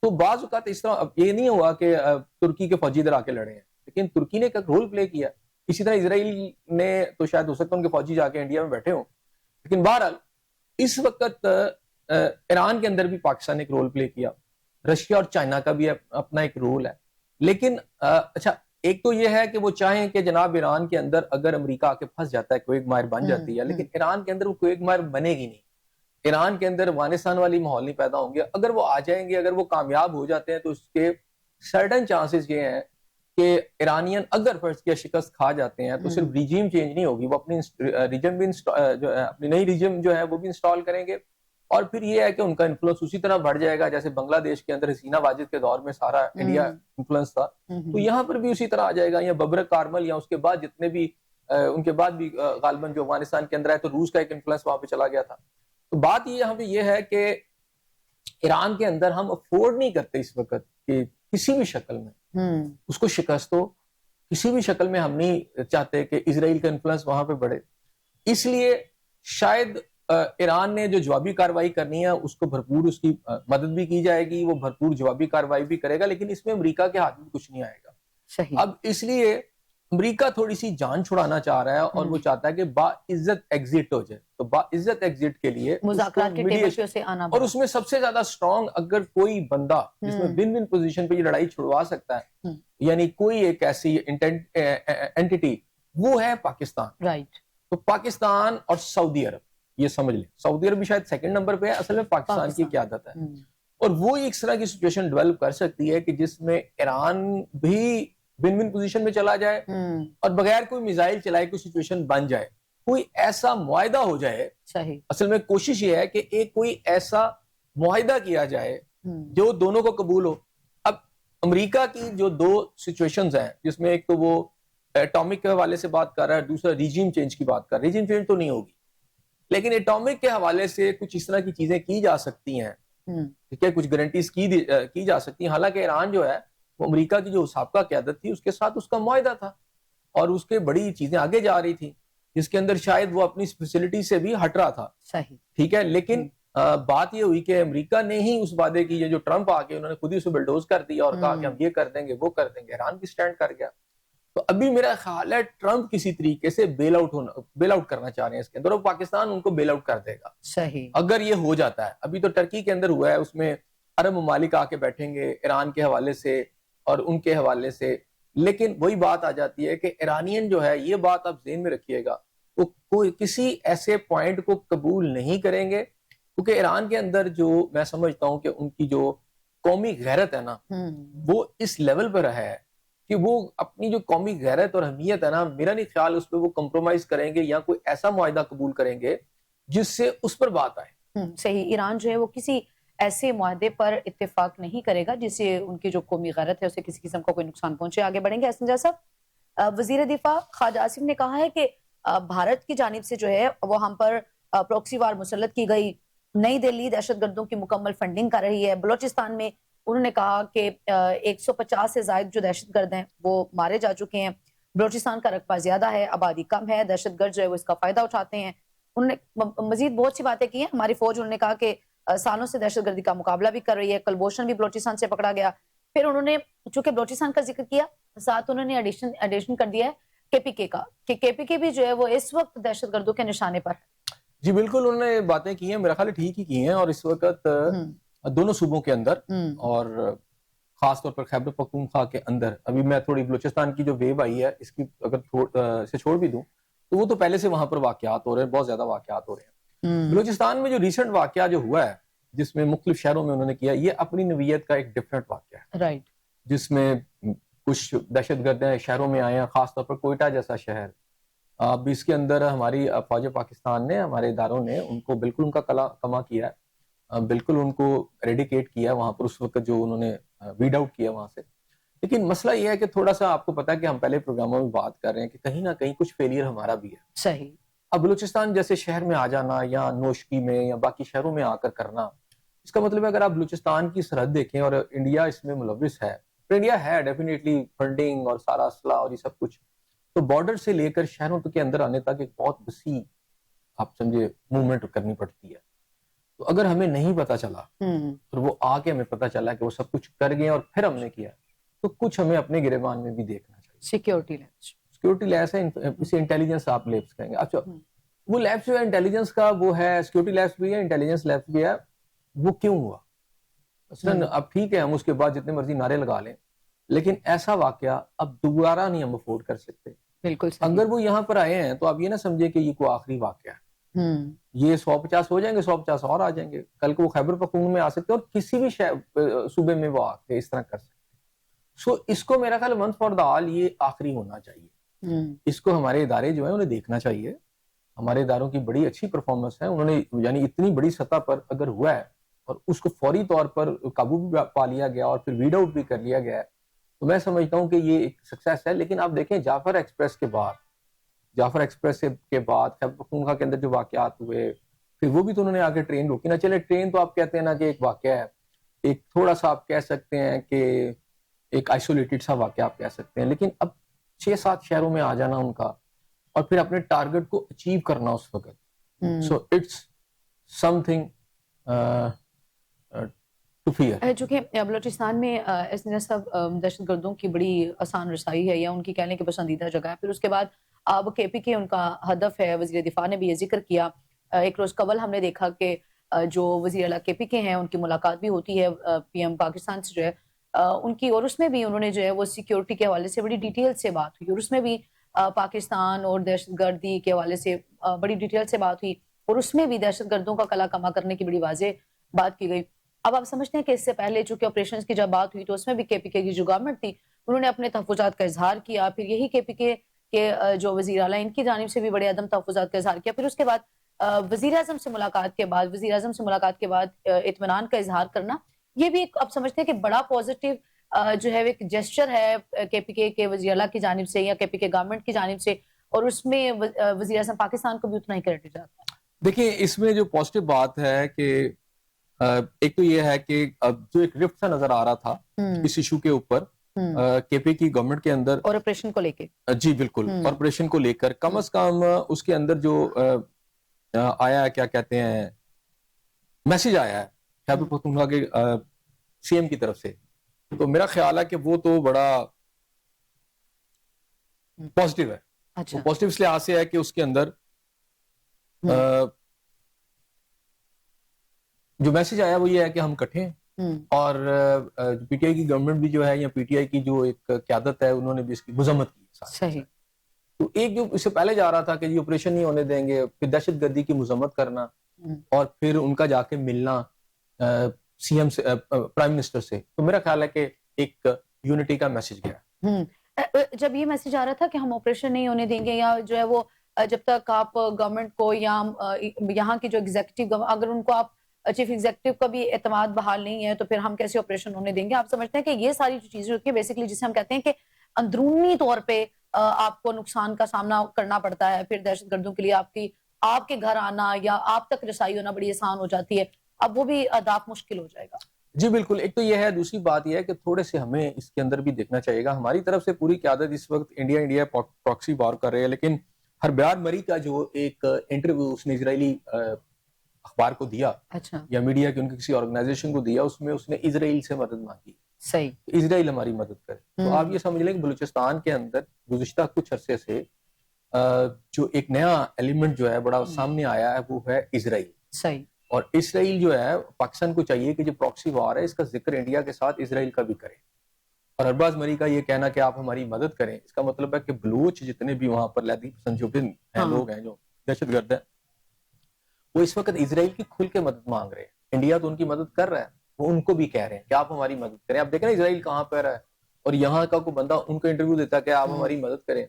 تو بعض اوقات اس طرح یہ نہیں ہوا کہ ترکی کے فوجی ادھر آ کے لڑے ہیں, لیکن ترکی نے ایک رول پلے کیا. اسی طرح اسرائیل نے تو شاید ہو سکتا ہے ان کے فوجی جا کے انڈیا میں بیٹھے ہوں, لیکن بہرحال اس وقت ایران کے اندر بھی پاکستان نے ایک رول پلے کیا. رشیا اور چائنا کا بھی اپنا ایک رول ہے. لیکن اچھا, ایک تو یہ ہے کہ وہ چاہیں کہ جناب ایران کے اندر اگر امریکہ آ کے پھنس جاتا ہے, کویگ مائر بن جاتی ہے, لیکن ایران کے اندر وہ کویگ مائر بنے گی نہیں. ایران کے اندر افغانستان والی ماحول نہیں پیدا ہوں گے. اگر وہ آ جائیں گے, اگر وہ کامیاب ہو جاتے ہیں, تو اس کے سرٹن چانسز یہ ہیں کہ ایرانین اگر فرض کیا شکست کھا جاتے ہیں تو صرف ریجیم چینج نہیں ہوگی, وہ اپنی ریجم بھی اپنی نئی ریجم جو ہے وہ بھی انسٹال کریں گے. اور پھر یہ ہے کہ ان کا انفلوئنس اسی طرح بڑھ جائے گا جیسے بنگلہ دیش کے اندر حسینہ واجد کے دور میں سارا انڈیا انفلوئنس تھا, تو یہاں پر بھی اسی طرح آ جائے گا. یا ببرک کارمل یا اس کے بعد جتنے بھی ان کے بعد بھی غالباً جو افغانستان کے اندر ہے, تو روس کا ایک انفلوئنس وہاں پہ چلا گیا تھا. تو بات یہ یہاں پہ یہ ہے کہ ایران کے اندر ہم افورڈ نہیں کرتے اس وقت کہ کسی بھی شکل میں اس کو شکست ہو, کسی بھی شکل میں ہم نہیں چاہتے کہ اسرائیل کا انفلوئنس وہاں پہ بڑھے. اس لیے شاید ایران نے جو جوابی کاروائی کرنی ہے اس کو بھرپور اس کی مدد بھی کی جائے گی, وہ بھرپور جوابی کاروائی بھی کرے گا, لیکن اس میں امریکہ کے ہاتھ میں کچھ نہیں آئے گا. صحیح. اب اس لیے امریکہ تھوڑی سی جان چھڑانا چاہ رہا ہے اور وہ چاہتا ہے کہ باعزت ایگزٹ ہو جائے. تو باعزت ایگزٹ کے لیے مذاکرات کے ٹیبل پہ اسے آنا اور اس میں سب سے زیادہ سٹرونگ اگر کوئی بندہ جس میں ون ون پوزیشن پہ یہ لڑائی چھڑوا سکتا ہے, یعنی کوئی ایک ایسی اینٹی, وہ ہے پاکستان. رائٹ. تو پاکستان اور سعودی عرب, یہ سمجھ لیں سعودی عرب بھی شاید سیکنڈ نمبر پہ ہے, اصل میں پاکستان کی قیادت ہے. اور وہ اس طرح کی سچویشن ڈیولپ کر سکتی ہے کہ جس میں ایران بھی ون ون پوزیشن میں چلا جائے اور بغیر کوئی میزائل چلائے کوئی سچویشن بن جائے, کوئی ایسا معاہدہ ہو جائے. صحیح. اصل میں کوشش یہ ہے کہ ایک کوئی ایسا معاہدہ کیا جائے جو دونوں کو قبول ہو. اب امریکہ کی جو دو سچویشنز ہیں جس میں ایک تو وہ ایٹامک کے حوالے سے بات کر رہا ہے, دوسرا ریجیم چینج کی بات کر رہا ہے. ریجیم چینج تو نہیں ہوگی لیکن ایٹامک کے حوالے سے کچھ اس طرح کی چیزیں کی جا سکتی ہیں, ٹھیک ہے, کچھ گارنٹیز کی جا سکتی ہیں. حالانکہ ایران جو ہے وہ امریکہ کی جو سابقہ قیادت تھی اس کے ساتھ اس کا معاہدہ تھا اور اس کے بڑی چیزیں آگے جا رہی تھی جس کے اندر شاید وہ اپنی فیسلٹی سے بھی ہٹ رہا تھا. صحیح. ٹھیک ہے, لیکن بات یہ ہوئی کہ امریکہ نے ہی اس وعدے کی, جو ٹرمپ آ کے انہوں نے خود ہی اسے بلڈوز کر دیا اور کہا کہ ہم یہ کر دیں گے وہ کر دیں گے. ایران بھی سٹینڈ کر گیا. تو ابھی میرا خیال ہے ٹرمپ کسی طریقے سے بیل آؤٹ کرنا چاہ رہے ہیں اس کے اندر, اور پاکستان ان کو بیل آؤٹ کر دے گا. صحیح. اگر یہ ہو جاتا ہے, ابھی تو ٹرکی کے اندر ہوا ہے, اس میں عرب ممالک آ کے بیٹھیں گے ایران کے حوالے سے اور ان کے حوالے سے. لیکن وہی بات آ جاتی ہے کہ ایرانین جو ہے, یہ بات آپ ذہن میں رکھیے گا, وہ کوئی کسی ایسے پوائنٹ کو قبول نہیں کریں گے کیونکہ ایران کے اندر جو میں سمجھتا ہوں کہ ان کی جو قومی غیرت ہے نا وہ اس لیول پر ہے کہ وہ اپنی جو قومی غیرت اور اہمیت ہے نا, میرا نہیں خیال اس پہ وہ کمپرومائز کریں گے یا کوئی ایسا معاہدہ قبول کریں گے جس سے اس پر بات آئے. صحیح. ایران جو ہے وہ کسی ایسے معاہدے پر اتفاق نہیں کرے گا جس سے ان کی جو قومی غیرت ہے اسے کسی قسم کا کوئی نقصان پہنچے. آگے بڑھیں گے. احسن جان صاحب, وزیر دفاع خواجہ آصف نے کہا ہے کہ بھارت کی جانب سے جو ہے وہ ہم پر پروکسی وار مسلط کی گئی. نئی دہلی دہشت گردوں کی مکمل فنڈنگ کر رہی ہے. بلوچستان میں انہوں نے کہا کہ 150 سے زائد جو دہشت گرد ہیں وہ مارے جا چکے ہیں. بلوچستان کا رقبہ زیادہ ہے, آبادی کم ہے, دہشت گرد جو ہے وہ اس کا فائدہ اٹھاتے ہیں. انہوں نے مزید بہت سی باتیں کی ہیں. ہماری فوج, انہوں نے کہا کہ سالوں سے دہشت گردی کا مقابلہ بھی کر رہی ہے. کلبھوشن بھی بلوچستان سے پکڑا گیا. پھر انہوں نے چونکہ بلوچستان کا ذکر کیا, ساتھ انہوں نے ایڈیشن کر دیا ہے کے پی کے کا, کہ کے پی کے بھی جو ہے وہ اس وقت دہشت گردوں کے نشانے پر ہے. جی بالکل, انہوں نے باتیں کی ہیں, میرا خیال ہے ٹھیک ہی کی ہیں. اور اس وقت دونوں صوبوں کے اندر اور خاص طور پر خیبر پختونخوا کے اندر, ابھی میں تھوڑی بلوچستان کی جو ویو آئی ہے اس کی اگر سے چھوڑ بھی دوں تو وہ تو پہلے سے وہاں پر واقعات ہو رہے ہیں, بہت زیادہ واقعات ہو رہے ہیں. بلوچستان میں جو ریسنٹ واقعہ جو ہوا ہے جس میں مختلف شہروں میں انہوں نے کیا, یہ اپنی نوعیت کا ایک ڈفرینٹ واقعہ ہے. رائٹ. جس میں کچھ دہشت گرد شہروں میں آئے ہیں, خاص طور پر کوئٹہ جیسا شہر. اب اس کے اندر ہماری فوج پاکستان نے, ہمارے اداروں نے ان کو بالکل ان کا کما کیا ہے, بالکل ان کو ریڈیکیٹ کیا وہاں پر اس وقت جو انہوں نے ویڈ آؤٹ کیا وہاں سے. لیکن مسئلہ یہ ہے کہ تھوڑا سا آپ کو پتا ہے کہ ہم پہلے پروگراموں میں بات کر رہے ہیں کہ کہیں نہ کہیں کچھ فیلئر ہمارا بھی ہے. صحیح. اب بلوچستان جیسے شہر میں آ جانا یا نوشکی میں یا باقی شہروں میں آ کر کرنا, اس کا مطلب ہے اگر آپ بلوچستان کی سرحد دیکھیں اور انڈیا اس میں ملوث ہے, تو انڈیا ہے ڈیفینیٹلی فنڈنگ اور سارا اسلحہ اور یہ سب کچھ, تو بارڈر سے لے کر شہروں کے اندر آنے تک ایک بہت وسیع آپ سمجھے موومنٹ کرنی پڑتی ہے. تو اگر ہمیں نہیں پتا چلا اور وہ آ کے ہمیں پتا چلا کہ وہ سب کچھ کر گئے اور پھر ہم نے کیا, تو کچھ ہمیں اپنے گریبان میں بھی دیکھنا چاہیے. سیکیورٹی لیبس ہے, اسے انٹیلیجنس آپ لیبس کہیں گے. اچھا, وہ لیبس جو ہے انٹیلیجنس کا وہ ہے, سیکیورٹی لیبس بھی ہے, انٹیلیجنس لیبس بھی ہے. وہ کیوں ہوا؟ اب ٹھیک ہے ہم اس کے بعد جتنے مرضی نعرے لگا لیں, لیکن ایسا واقعہ اب دوبارہ نہیں ہم افورڈ کر سکتے. بالکل. اگر وہ یہاں پر آئے ہیں تو آپ یہ نہ سمجھے کہ یہ کوئی آخری واقعہ ہے. یہ 150 ہو جائیں گے, 150 اور آ جائیں گے. کل کو وہ خیبر پختونخوا میں آ سکتے ہیں اور کسی بھی صوبے میں وہ آ کے اس طرح کر سکتے ہیں. اس کو میرا خیال ونس فار دا آل یہ آخری ہونا چاہیے. اس کو ہمارے ادارے جو ہیں انہیں دیکھنا چاہیے. ہمارے اداروں کی بڑی اچھی پرفارمنس ہے, انہوں نے یعنی اتنی بڑی سطح پر اگر ہوا ہے اور اس کو فوری طور پر قابو بھی پا لیا گیا اور پھر ویڈ آؤٹ بھی کر لیا گیا ہے, تو میں سمجھتا ہوں کہ یہ ایک سکسیس ہے. لیکن آپ دیکھیں جعفر ایکسپریس کے بعد خیبر پختونخوا کے اندر جو واقعات ہوئے, پھر وہ بھی تو انہوں نے آگے ٹرین روکی نا. چلے ٹرین تو آپ کہتے ہیں نا کہ ایک واقعہ ہے, ایک تھوڑا سا آپ کہہ سکتے ہیں کہ ایک آئسولیٹڈ سا واقعہ آپ کہہ سکتے ہیں, لیکن اب 6-7 شہروں میں آ جانا ان کا اور پھر اپنے ٹارگٹ کو اچیو کرنا اس وقت, so it's something to fear. جو کہ بلوچستان میں اس نے سب دہشت گردوں کی بڑی آسان رسائی ہے یا ان کی کہنے کی پسندیدہ جگہ ہے. پھر اس کے بعد اب کے پی کے ان کا ہدف ہے. وزیر دفاع نے بھی یہ ذکر کیا. ایک روز قبل ہم نے دیکھا کہ جو وزیر اعلیٰ کے پی کے ہیں ان کی ملاقات بھی ہوتی ہے پی ایم پاکستان سے جو ہے ان کی, اور اس میں بھی انہوں نے جو ہے وہ سیکیورٹی کے حوالے سے بڑی ڈیٹیل سے بات ہوئی, اور اس میں بھی پاکستان اور دہشت گردی کے حوالے سے بڑی ڈیٹیل سے بات ہوئی, اور اس میں بھی دہشت گردوں کا کلا کما کرنے کی بڑی واضح بات کی گئی. اب آپ سمجھتے ہیں کہ اس سے پہلے چونکہ آپریشنز کی جب بات ہوئی تو اس میں بھی کے پی کے کی جو گورنمنٹ تھی انہوں نے اپنے تحفظات کا اظہار کیا, پھر یہی کے پی کے جو وزیر اعلیٰ ان کی جانب سے بھی بڑے عدم تحفظات کا اظہار کیا, پھر اس کے بعد وزیر اعظم سے ملاقات کے بعد اطمینان کا اظہار کرنا, یہ بھی آپ سمجھتے ہیں کہ بڑا پازیٹیو جو ہے ایک جیسچر ہے کے پی کے وزیر اعلیٰ کی جانب سے یا کے پی کے گورنمنٹ کی جانب سے, اور اس میں وزیر اعظم پاکستان کو بھی اتنا ہی کریڈٹ جاتا ہے. دیکھیں اس میں جو پازیٹیو بات ہے کہ ایک تو یہ ہے کہ جو ایک رفٹ سا نظر آ رہا تھا اس ایشو کے اوپر کے پی کی گورنمنٹ کے اندر اور آپریشن کو لے کے, جی بالکل, آپریشن کو لے کر کم از کم اس کے اندر جو آیا ہے کیا کہتے ہیں میسج آیا ہے خیبر پختونخوا کے سی ایم کی طرف سے, تو میرا خیال ہے کہ وہ تو بڑا پازیٹیو ہے. پازیٹیو اس لحاظ سے ہے کہ اس کے اندر جو میسج آیا وہ یہ ہے کہ ہم کٹھے ہیں, اور پی ٹی آئی کی گورنمنٹ بھی جو ہے یا پی ٹی آئی کی جو ایک قیادت ہے انہوں نے بھی اس کی مذمت کی. صحیح. تو ایک جو اس سے پہلے جا رہا تھا کہ جی آپریشن نہیں ہونے دیں گے, پھر دہشت گردی کی مذمت کرنا, اور پھر ان کا جا کے ملنا سی ایم سے, پرائم منسٹر سے, تو میرا خیال ہے کہ ایک یونٹی کا میسج گیا. جب یہ میسج آ رہا تھا کہ ہم آپریشن نہیں ہونے دیں گے یا جو ہے وہ جب تک آپ گورنمنٹ کو یا یہاں کی جو ایگزیکٹو اگر ان کو آپ چیف ایگزیکٹو کا بھی اعتماد بحال نہیں ہے تو پھر ہم کیسے آپریشن ہونے دیں گے, آپ سمجھتے ہیں کہ یہ ساری جو چیزیں ہوتی ہیں بیسکلی جسے ہم کہتے ہیں کہ اندرونی طور پہ آپ کو نقصان کا سامنا کرنا پڑتا ہے, پھر دہشت گردوں کے لیے آپ کے گھر آنا یا آپ تک رسائی ہونا بڑی آسان ہو جاتی ہے, اب وہ بھی اہداف مشکل ہو جائے گا. جی بالکل, ایک تو یہ ہے, دوسری بات یہ ہے کہ تھوڑے سے ہمیں اس کے اندر بھی دیکھنا چاہیے گا. ہماری طرف سے پوری قیادت اس وقت انڈیا پراکسی وار کر رہے ہیں, لیکن ہربیار مری کا جو ایک انٹرویو اس نے اسرائیلی اخبار کو دیا یا میڈیا کے ان کی کسی آرگنائزیشن کو دیا, اس میں اس نے اسرائیل سے مدد مانگی. صحیح, اسرائیل ہماری مدد کرے. تو آپ یہ سمجھ لیں کہ بلوچستان کے اندر گزشتہ کچھ عرصے سے جو ایک نیا ایلیمنٹ جو ہے بڑا سامنے آیا ہے وہ ہے اسرائیل. صحیح. اور اسرائیل جو ہے, پاکستان کو چاہیے کہ جو پراکسی وار ہے اس کا ذکر انڈیا کے ساتھ اسرائیل کا بھی کرے. اور ارباز مری کا یہ کہنا کہ آپ ہماری مدد کریں, اس کا مطلب ہے کہ بلوچ جتنے بھی وہاں پر لہدی پسند جو بھی ہیں لوگ ہیں جو دہشت گرد ہیں, وہ اس وقت اسرائیل کی کھل کے مدد مانگ رہے ہیں. انڈیا تو ان کی مدد کر رہا ہے, وہ ان کو بھی کہہ رہے ہیں کہ آپ ہماری مدد کریں. آپ دیکھیں نا اسرائیل کہاں پہ رہا ہے, اور یہاں کا کوئی بندہ ان کو انٹرویو دیتا ہے کہ آپ ہماری مدد کریں.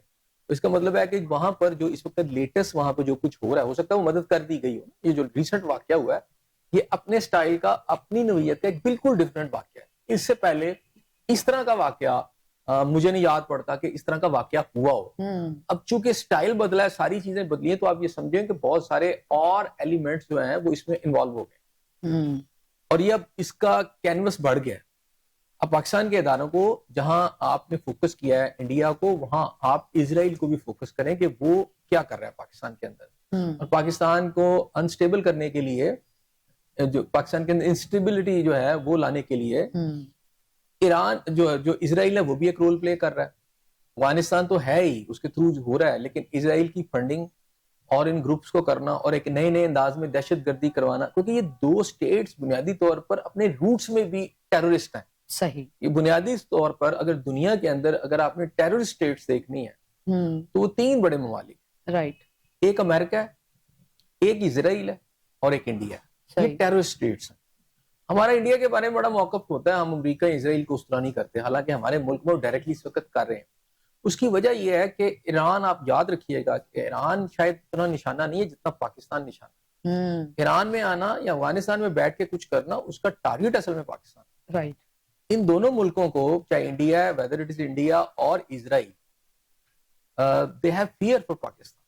اس کا مطلب ہے کہ وہاں پر جو اس وقت لیٹسٹ وہاں پہ جو کچھ ہو رہا ہے, ہو سکتا ہے وہ مدد کر دی گئی ہو. یہ جو ریسنٹ واقعہ ہوا ہے یہ اپنے سٹائل کا, اپنی نوعیت کا ایک بالکل ڈیفرنٹ واقعہ ہے. اس سے پہلے اس طرح کا واقعہ مجھے نہیں یاد پڑتا کہ اس طرح کا واقعہ ہوا ہو. اب چونکہ سٹائل بدلا ہے, ساری چیزیں بدلی ہیں, تو آپ یہ سمجھیں کہ بہت سارے اور ایلیمنٹس جو ہیں وہ اس میں انوالو ہو گئے, اور یہ اب اس کا کینوس بڑھ گیا. اب پاکستان کے اداروں کو جہاں آپ نے فوکس کیا ہے انڈیا کو, وہاں آپ اسرائیل کو بھی فوکس کریں کہ وہ کیا کر رہا ہے پاکستان کے اندر, اور پاکستان کو انسٹیبل کرنے کے لیے, جو پاکستان کے اندر انسٹیبلٹی جو ہے وہ لانے کے لیے ایران جو اسرائیل ہے وہ بھی ایک رول پلے کر رہا ہے. افغانستان تو ہے ہی, اس کے تھرو ہو رہا ہے, لیکن اسرائیل کی فنڈنگ اور ان گروپس کو کرنا اور ایک نئے نئے انداز میں دہشت گردی کروانا, کیونکہ یہ دو سٹیٹس بنیادی طور پر اپنے روٹس میں بھی ٹیررسٹ ہیں. صحیح. یہ بنیادی طور پر اگر دنیا کے اندر اگر آپ نے ٹیررسٹ سٹیٹس دیکھنی ہے تو وہ تین بڑے ممالک, رائٹ, ایک امریکہ ہے, ایک اسرائیل ہے, اور ایک انڈیا ہے. یہ ٹیررسٹ سٹیٹس ہیں. ہمارا انڈیا کے بارے میں بڑا موقف ہوتا ہے, ہم امریکہ اسرائیل کو اس طرح نہیں کرتے, حالانکہ ہمارے ملک میں ڈائریکٹلی اس وقت کر رہے ہیں. اس کی وجہ یہ ہے کہ ایران, آپ یاد رکھیے گا کہ ایران شاید اتنا نشانہ نہیں ہے جتنا پاکستان نشانہ. ایران میں آنا یا افغانستان میں بیٹھ کے کچھ کرنا, اس کا ٹارگٹ اصل میں پاکستان. رائٹ. ان دونوں ملکوں کو, چاہے انڈیا ہے, ویدر اٹ از انڈیا اور Israel, they have fear for Pakistan.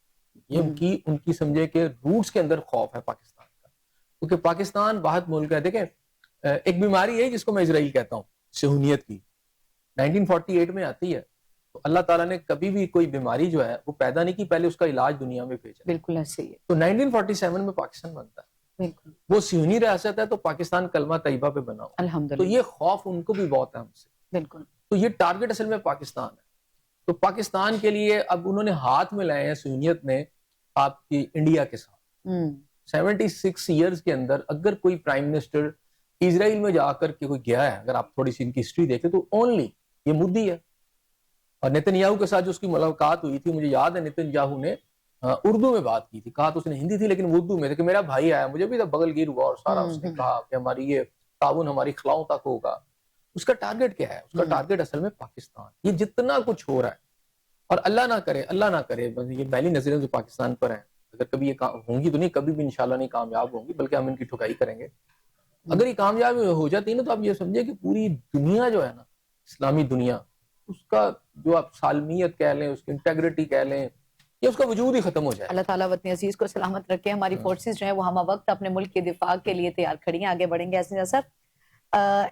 یہ ان کی سمجھے کہ روٹس کے اندر خوف ہے پاکستان کا, کیونکہ پاکستان واحد ملک ہے. دیکھیں ایک بیماری ہے جس کو میں اسرائیل کہتا ہوں, صہیونیت کی, 1948 میں آتی ہے. تو اللہ تعالیٰ نے کبھی بھی کوئی بیماری جو ہے وہ پیدا نہیں کی, پہلے اس کا علاج دنیا میں بھیجا. بالکل ایسے ہی ہے. تو 1947 میں پاکستان بنتا ہے. بالکل وہ صہیونی ریاست ہے تو پاکستان کلمہ طیبہ پہ بنا ہوا، تو الحمدللہ یہ خوف ان کو بھی بہت ہے ہم سے. بالکل تو یہ ٹارگٹ اصل میں پاکستان ہے. تو پاکستان کے لیے اب انہوں نے ہاتھ میں لائے ہیں صہیونیت نے آپ کی انڈیا کے ساتھ. 76 ایئرز کے اندر اگر کوئی پرائم منسٹر اسرائیل میں جا کر کے کوئی گیا ہے، اگر آپ تھوڑی سی ان کی ہسٹری دیکھیں تو اونلی یہ مودی ہے. اور نیتن یاہو کے ساتھ جو اس کی ملاقات ہوئی تھی، مجھے یاد ہے نیتن یاہو نے اردو میں بات کی تھی، کہا تو اس نے ہندی تھی لیکن وہ اردو میں تھے کہ میرا بھائی آیا، مجھے بھی بغل گیر ہوا اور سارا اس نے کہا کہ ہماری یہ تعاون ہماری خلاؤں تک ہوگا. اس کا ٹارگٹ کیا ہے؟ اس کا ٹارگٹ اصل میں پاکستان. یہ جتنا کچھ ہو رہا ہے، اور اللہ نہ کرے یہ پہلی نظریں جو پاکستان پر ہیں، اگر کبھی یہ ہوں گی تو نہیں، کبھی بھی انشاءاللہ نہیں کامیاب ہوں گی، بلکہ ہم ان کی ٹھکائی کریں گے. اگر یہ کامیاب ہو جاتی ہے نا تو آپ یہ سمجھے کہ پوری دنیا جو ہے نا، اسلامی دنیا، اس کا جو آپ سالمیت کہہ لیں، اس کی انٹیگریٹی کہہ لیں، یہ اس کا وجود ہی ختم ہو جائے. اللہ تعالیٰ وطن عزیز کو سلامت رکھے. ہماری فورسز جو ہیں وہ ہمہ وقت اپنے ملک کے دفاع کے لیے تیار کھڑی ہیں. آگے بڑھیں گے ایسے صاحب.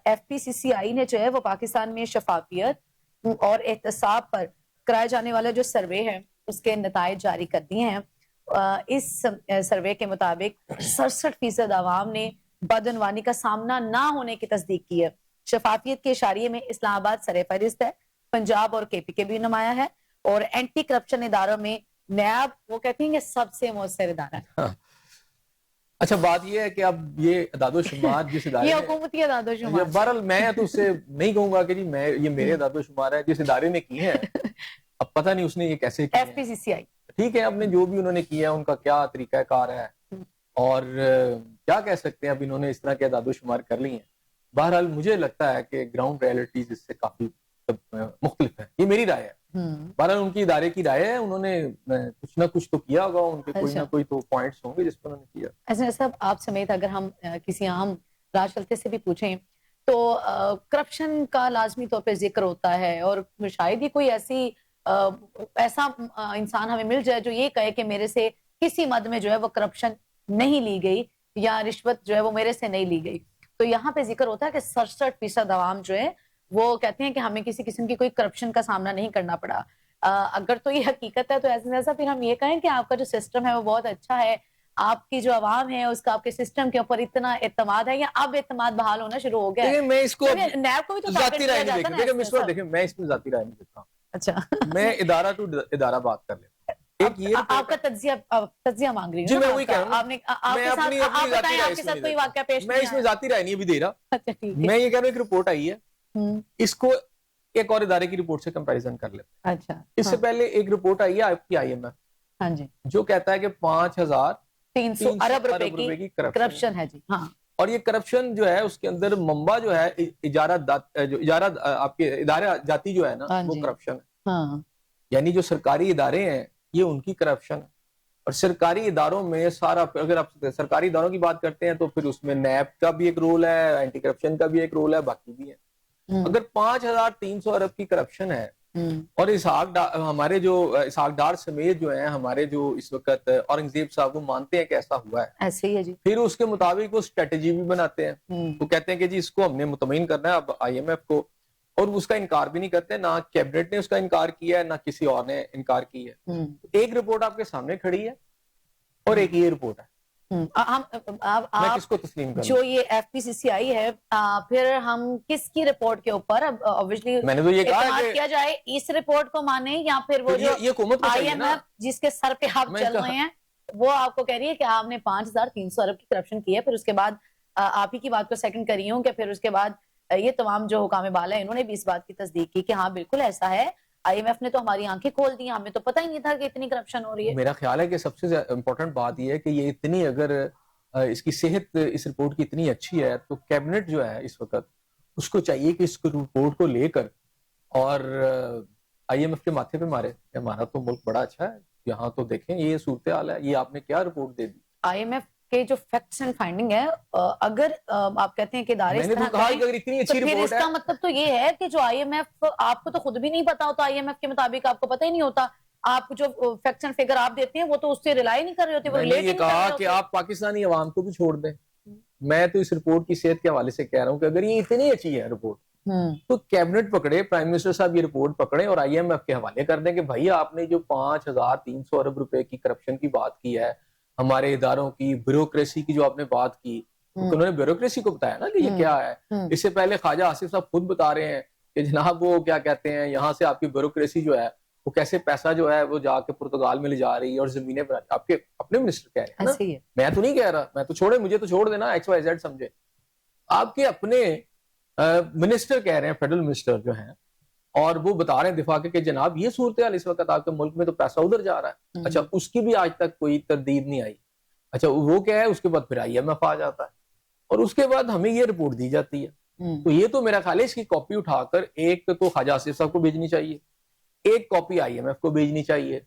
ایف پی سی سی آئی نے جو ہے وہ پاکستان میں شفافیت اور احتساب پر کرائے جانے والا جو سروے ہے اس کے نتائج جاری کر دیے ہیں. اس سروے کے مطابق 67% عوام نے بدعنوانی کا سامنا نہ ہونے کی تصدیق کی ہے. شفافیت کے اشاریے میں اسلام آباد سر فہرست ہے، پنجاب اور کے پی کے بھی نمایاں ہے، اور اینٹی کرپشن اداروں میں نیاب وہ کہتی ہیں کہ سب سے مؤثر ادارہ ہے. اچھا بات یہ ہے کہ اب یہ اعداد و شمار جس ادارے یہ حکومتی اعداد و شمار بہرحال میں تو اس سے نہیں کہوں گا کہ جی یہ میرے اعداد و شمار ہے، جس ادارے نے کی ہے اب پتہ نہیں اس نے یہ کیسے کیا. ایف پی سی سی آئی ٹھیک ہے، اب نے جو بھی انہوں نے کیا ہے ان کا کیا طریقہ کار ہے اور کیا کہہ سکتے ہیں، اب انہوں نے اس طرح کے اعداد و شمار کر لی ہیں. بہرحال مجھے لگتا ہے کہ گراؤنڈ ریئلٹیز اس سے کافی مختلف ہے، یہ میری رائے ہے. بہرحال ان کی ادارے کی رائے ہے، انہوں نے کچھ نہ کچھ تو کیا ہوگا، ان کے کوئی نہ کوئی تو پوائنٹس ہوں گے جس پر انہوں نے کیا. ایسے صاحب آپ سمیت اگر ہم کسی عام راج چلتے سے بھی پوچھیں تو کرپشن کا لازمی طور پہ ذکر ہوتا ہے، اور شاید ہی کوئی ایسا انسان ہمیں مل جائے جو یہ کہے کہ میرے سے کسی مد میں جو ہے وہ کرپشن نہیں لی گئی یا رشوت جو ہے وہ میرے سے نہیں لی گئی. تو یہاں پہ ذکر ہوتا ہے کہ 67% عوام جو ہے وہ کہتے ہیں کہ ہمیں کسی قسم کی کوئی کرپشن کا سامنا نہیں کرنا پڑا. اگر تو یہ حقیقت ہے تو ایسا پھر ہم یہ کہیں کہ آپ کا جو سسٹم ہے وہ بہت اچھا ہے، آپ کی جو عوام ہے اس کا آپ کے سسٹم کے اوپر اتنا اعتماد ہے، یا اب اعتماد بحال ہونا شروع ہو گیا ہے؟ میں اس کو نیب کو بھی تو ذاتی رائے نہیں دیکھیں، میں اس میں ذاتی رائے نہیں دیتا. اچھا میں ادارہ تو ادارہ بات کر لیتا ہوں. ایک یہ آپ کا تجزیہ مانگ رہی ہوں. جی میں وہی کہہ رہا ہوں، آپ نے آپ بتائیں آپ کے ساتھ کوئی واقعہ پیش میں اس میں ذاتی رائے نہیں بھی دے رہا. اچھا ٹھیک ہے. میں یہ کہہ رہا ہوں ایک رپورٹ آئی ہے، اس کو ایک اور ادارے کی رپورٹ سے کمپیریزن کر لیتے ہیں. اچھا اس سے پہلے ایک رپورٹ آئی ہے آپ کی آئی ایم ایف، ہاں جی، جو کہتا ہے کہ 5300 ارب روپے کی کرپشن ہے. جی ہاں، اور یہ کرپشن جو ہے اس کے اندر منبع جو ہے اجارہ آپ کے ادارہ جاتی جو ہے نا وہ کرپشن ہے. ہاں یعنی جو سرکاری ادارے ہیں یہ ان کی کرپشن ہے. اور سرکاری اداروں میں سارا، اگر آپ سرکاری اداروں کی بات کرتے ہیں تو پھر اس میں نیب کا بھی ایک رول ہے، اینٹی کرپشن کا بھی ایک رول ہے، باقی بھی ہے. اگر 5300 ارب کی کرپشن ہے اور ہمارے جو اسحاق ڈار سمیت جو ہیں ہمارے جو اس وقت اورنگزیب صاحب وہ مانتے ہیں کہ ایسا ہوا ہے، ایسے ہی ہے جی. پھر اس کے مطابق وہ اسٹریٹجی بھی بناتے ہیں. وہ کہتے ہیں کہ جی اس کو ہم نے مطمئن کرنا ہے اب آئی ایم ایف کو، اور اس کا انکار بھی نہیں کرتے، نہ کیبنٹ نے اس کا انکار کیا ہے نہ کسی اور نے انکار کی ہے. ایک رپورٹ آپ کے سامنے کھڑی ہے اور ایک یہ رپورٹ ہے. میں کس کو تسلیم کروں؟ جو یہ ایف پی سی سی آئی ہے، پھر ہم کس کی رپورٹ کے اوپر میں نے تو یہ کہا کہ کیا جائے، اس رپورٹ کو مانیں یا پھر وہ جو آئی ایم ایف جس کے سر پہ آپ چل رہے ہیں وہ آپ کو کہہ رہی ہے کہ آپ نے 5300 ارب کی کرپشن کی ہے. پھر اس کے بعد آپ ہی کی بات کو سیکنڈ کری ہوں کہ پھر اس کے بعد یہ تمام جو حکام بالا ہیں انہوں نے بھی اس بات کی تصدیق کی کہ ہاں بالکل ایسا ہے. آئی ایم ایف نے تو ہماری آنکھیں کھول دی، ہمیں تو پتہ ہی نہیں تھا کہ اتنی کرپشن ہو رہی ہے. میرا خیال ہے کہ سب سے امپورٹنٹ بات یہ ہے کہ یہ اتنی، اگر اس کی صحت اس رپورٹ کی اتنی اچھی ہے تو کیبنٹ جو ہے اس وقت اس کو چاہیے کہ اس رپورٹ کو لے کر اور آئی ایم ایف کے ماتھے پہ مارے کہ ہمارا تو ملک بڑا اچھا ہے، یہاں تو دیکھیں یہ صورتحال ہے، یہ آپ نے کیا رپورٹ دے دی. آئی ایم ایف کے جو فیکٹس اینڈ فائنڈنگ ہے، اگر آپ کہتے ہیں کہ ادارے میں نے تو کہا کہ اگر اتنی اچھی رپورٹ ہے، اس کا مطلب تو یہ ہے کہ جو آئی ایم ایف آپ کو تو خود بھی نہیں پتا ہوتا، آئی ایم ایف کے مطابق آپ کو پتہ ہی نہیں ہوتا، آپ جو فیکٹس اینڈ فگر آپ دیتے ہیں وہ تو اس سے ریلائی نہیں کر رہے ہوتے. میں نے یہ کہا کہ آپ پاکستانی عوام کو بھی چھوڑ دیں. میں تو اس رپورٹ کی صحت کے حوالے سے کہہ رہا ہوں کہ اگر یہ اتنی اچھی ہے رپورٹ تو کیبنٹ پکڑے، پرائم منسٹر صاحب یہ رپورٹ پکڑیں اور آئی ایم ایف کے حوالے کر دیں کہ بھائی آپ نے جو 5300 ارب روپے کی کرپشن کی بات کی ہے ہمارے اداروں کی بیوروکریسی کی جو آپ نے بات کی، انہوں نے بیوروکریسی کو بتایا نا کہ یہ کیا ہے. اس سے پہلے خواجہ آصف صاحب خود بتا رہے ہیں کہ جناب وہ کیا کہتے ہیں یہاں سے آپ کی بیوروکریسی جو ہے وہ کیسے پیسہ جو ہے وہ جا کے پرتگال میں لے جا رہی ہے اور زمینیں بنا رہی ہے. آپ کے اپنے منسٹر کہہ رہے ہیں نا، میں تو نہیں کہہ رہا، میں تو چھوڑے، مجھے تو چھوڑ دینا ایکس وائی زیڈ سمجھے. آپ کے اپنے منسٹر کہہ رہے ہیں، فیڈرل منسٹر جو ہیں، اور وہ بتا رہے ہیں دفاع کے کہ جناب یہ صورتحال اس وقت آپ کے ملک میں تو پیسہ ادھر جا رہا ہے. اچھا اس کی بھی آج تک کوئی تردید نہیں آئی. اچھا وہ کیا ہے، اس کے بعد پھر آئی ایم ایف آ جاتا ہے اور اس کے بعد ہمیں یہ رپورٹ دی جاتی ہے. تو یہ تو میرا خیال ہے اس کی کاپی اٹھا کر ایک تو خواجہ آصف صاحب کو بھیجنی چاہیے، ایک کاپی آئی ایم ایف کو بھیجنی چاہیے،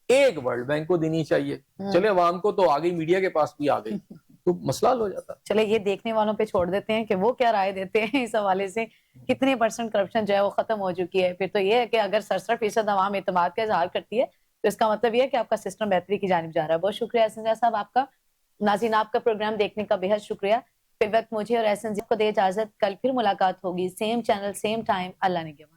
ایک ورلڈ بینک کو دینی چاہیے. چلے عوام کو تو آ گئی، میڈیا کے پاس بھی آ گئی تو مسئلہ حل ہو جاتا. چلے یہ دیکھنے والوں پہ چھوڑ دیتے ہیں کہ وہ کیا رائے دیتے ہیں اس حوالے سے، کتنے پرسنٹ کرپشن جو ہے وہ ختم ہو چکی ہے. پھر تو یہ ہے کہ اگر 67% عوام اعتماد کا اظہار کرتی ہے تو اس کا مطلب یہ ہے کہ آپ کا سسٹم بہتری کی جانب جا رہا ہے. بہت شکریہ احسن زیاں صاحب آپ کا. ناظرین آپ کا پروگرام دیکھنے کا بے حد شکریہ. فی الوقت مجھے اور احسن زیاں کو دے اجازت. کل پھر ملاقات ہوگی، سیم چینل سیم ٹائم. اللہ نگہبان.